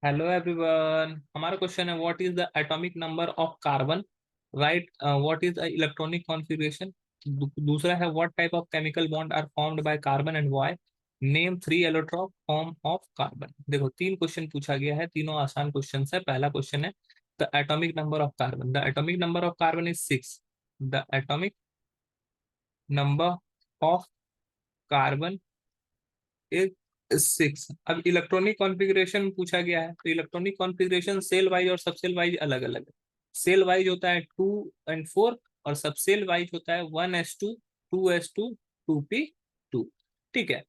Hello everyone, हमारा question है what is the atomic number of carbon. Right, what is the electronic configuration. दूसरा है what type of chemical bond are formed by carbon and why. Name three allotrope form of carbon. देखो, तीन question पूछा गया है, तीनों आसान question है। पहला क्वेश्चन है the atomic number of carbon. The atomic number of carbon is 6। The atomic number of carbon is 6। अब इलेक्ट्रॉनिक कॉन्फ़िगरेशन पूछा गया है, तो इलेक्ट्रॉनिक कॉन्फ़िगरेशन सेल वाइज और सब सेल वाइज अलग अलग है। सेल वाइज होता है 2 and 4, और सब सेल वाइज होता है 1s2, 2s2, 2p2। ठीक है,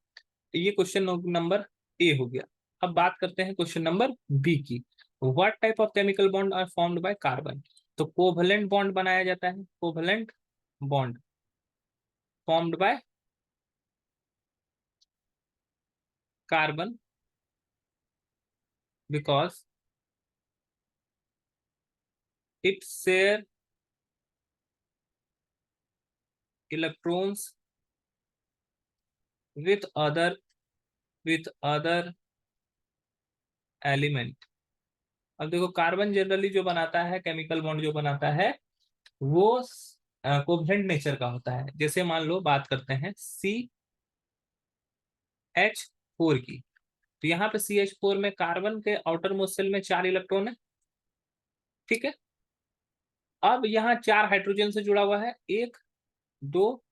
ये क्वेश्चन नंबर ए हो गया। अब बात करते हैं क्वेश्चन नंबर बी की। What type of chemical bond are formed by carbon. तो कोवलेंट बॉन्ड बनाया जाता है, covalent bond formed by carbon because it share electrons with other element। अब देखो, कार्बन जनरली जो बनाता है, केमिकल बॉन्ड जो बनाता है, वो कोवलेंट नेचर का होता है। जैसे मान लो बात करते हैं CH4 की, तो यहाँ पे CH4 में कार्बन के आउटर मोस्ट शेल में 4 इलेक्ट्रॉन है। ठीक है, अब यहाँ 4 हाइड्रोजन से जुड़ा हुआ है, 1, 2,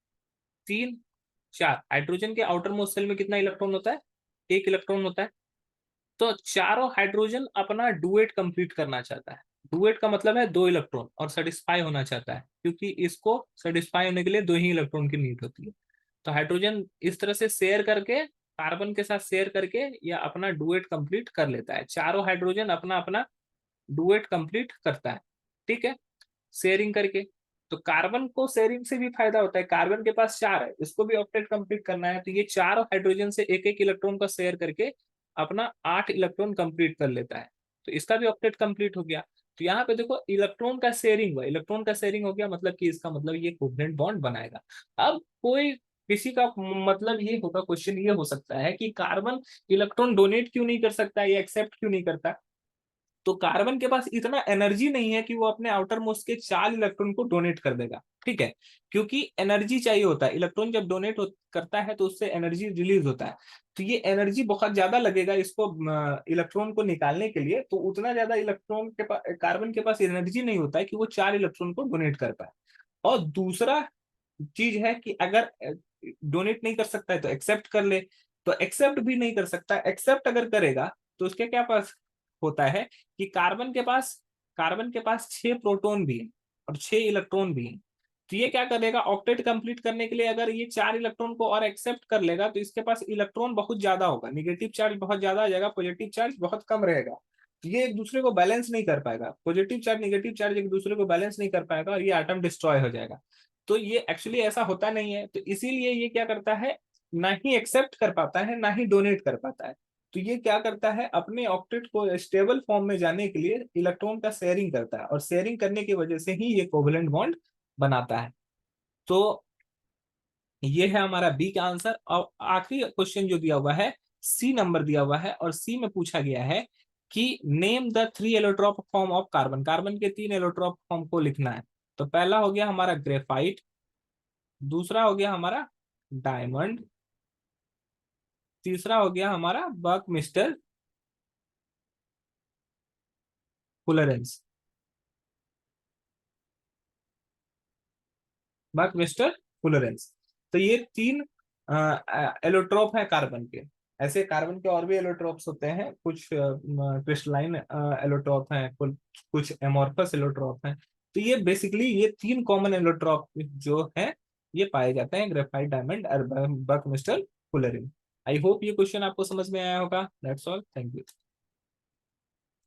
3, 4। हाइड्रोजन के आउटर मोस्ट शेल में कितना इलेक्ट्रॉन होता है? 1 इलेक्ट्रॉन होता है। तो चारों हाइड्रोजन अपना डुएट कंप्लीट करना चाहता है। डुएट का मतलब है 2 इलेक्ट्रॉन, और सेटिस्फाई होना चाहता है, क्योंकि इसको सेटिस्फाई होने के लिए 2 ही इलेक्ट्रॉन की नीड होती है। तो हाइड्रोजन इस तरह से शेयर करके, कार्बन के साथ शेयर करके, या अपना डुएट कंप्लीट कर लेता है। चारों हाइड्रोजन अपना अपना डुएट कंप्लीट करता है। ठीक है, शेयरिंग करके। तो कार्बन को शेयरिंग से भी फायदा होता है। कार्बन के पास 4 है, इसको भी ऑक्टेट कंप्लीट करना है, तो ये 4 हाइड्रोजन से एक एक इलेक्ट्रॉन का शेयर करके अपना 8 इलेक्ट्रॉन कंप्लीट कर लेता है। तो इसका भी ऑक्टेट कंप्लीट हो गया। तो यहाँ पे देखो, इलेक्ट्रॉन का शेयरिंग हुआ, इलेक्ट्रॉन का शेयरिंग हो गया, मतलब कि इसका मतलब ये कोवलेंट बॉन्ड बनाएगा। अब कोई किसी का मतलब ये होगा, क्वेश्चन ये हो सकता है कि कार्बन इलेक्ट्रॉन डोनेट क्यों नहीं कर सकता या एक्सेप्ट क्यों नहीं करता। तो कार्बन के पास इतना एनर्जी नहीं है कि वो अपने आउटर मोस्ट के 4 इलेक्ट्रॉन को डोनेट कर देगा। ठीक है, क्योंकि एनर्जी चाहिए होता है। इलेक्ट्रॉन जब डोनेट करता है तो उससे एनर्जी रिलीज होता है। तो ये एनर्जी बहुत ज्यादा लगेगा इसको, इलेक्ट्रॉन को निकालने के लिए। तो उतना ज्यादा इलेक्ट्रॉन के पास, कार्बन के पास एनर्जी नहीं होता है कि वो 4 इलेक्ट्रॉन को डोनेट कर पाए। और दूसरा चीज है कि अगर डोनेट नहीं कर सकता है तो एक्सेप्ट कर ले। तो एक्सेप्ट भी नहीं कर सकता। एक्सेप्ट अगर करेगा तो उसके क्या पास होता है कि कार्बन के पास 6 प्रोटॉन भी है और 6 इलेक्ट्रॉन भी है। तो ये क्या करेगा, ऑक्टेट कंप्लीट करने के लिए अगर ये 4 इलेक्ट्रॉन को और एक्सेप्ट कर लेगा, तो इसके पास इलेक्ट्रॉन बहुत ज्यादा होगा, निगेटिव चार्ज बहुत ज्यादा आ जाएगा, पॉजिटिव चार्ज बहुत कम रहेगा। तो ये एक दूसरे को बैलेंस नहीं कर पाएगा, पॉजिटिव चार्ज निगेटिव चार्ज एक दूसरे को बैलेंस नहीं कर पाएगा, और ये एटम डिस्ट्रॉय हो जाएगा। तो ये एक्चुअली ऐसा होता नहीं है। तो इसीलिए ये क्या करता है, ना ही एक्सेप्ट कर पाता है ना ही डोनेट कर पाता है। तो ये क्या करता है, अपने ऑक्टेट को स्टेबल फॉर्म में जाने के लिए इलेक्ट्रॉन का शेयरिंग करता है, और शेयरिंग करने की वजह से ही ये कोवलेंट बॉन्ड बनाता है। तो ये है हमारा बी का आंसर। और आखिरी क्वेश्चन जो दिया हुआ है, सी नंबर दिया हुआ है, और सी में पूछा गया है कि name the 3 allotrope form of carbon. Carbon के 3 एलोट्रॉप फॉर्म को लिखना है। तो पहला हो गया हमारा ग्रेफाइट, दूसरा हो गया हमारा डायमंड, तीसरा हो गया हमारा बकमिस्टर फुलरेंस। बकमिस्टर फुलरेंस। तो ये 3 एलोट्रोप है कार्बन के। ऐसे कार्बन के और भी एलोट्रोप्स होते हैं, कुछ क्रिस्टलाइन एलोट्रोप हैं, कुछ एमोर्फस एलोट्रोप हैं। तो ये बेसिकली ये 3 कॉमन एलोट्रोप जो है, ये पाए जाते हैं, ग्रेफाइट, डायमंड और बकमिस्टर फुलरिन। आई होप ये क्वेश्चन आपको समझ में आया होगा। That's all, thank you.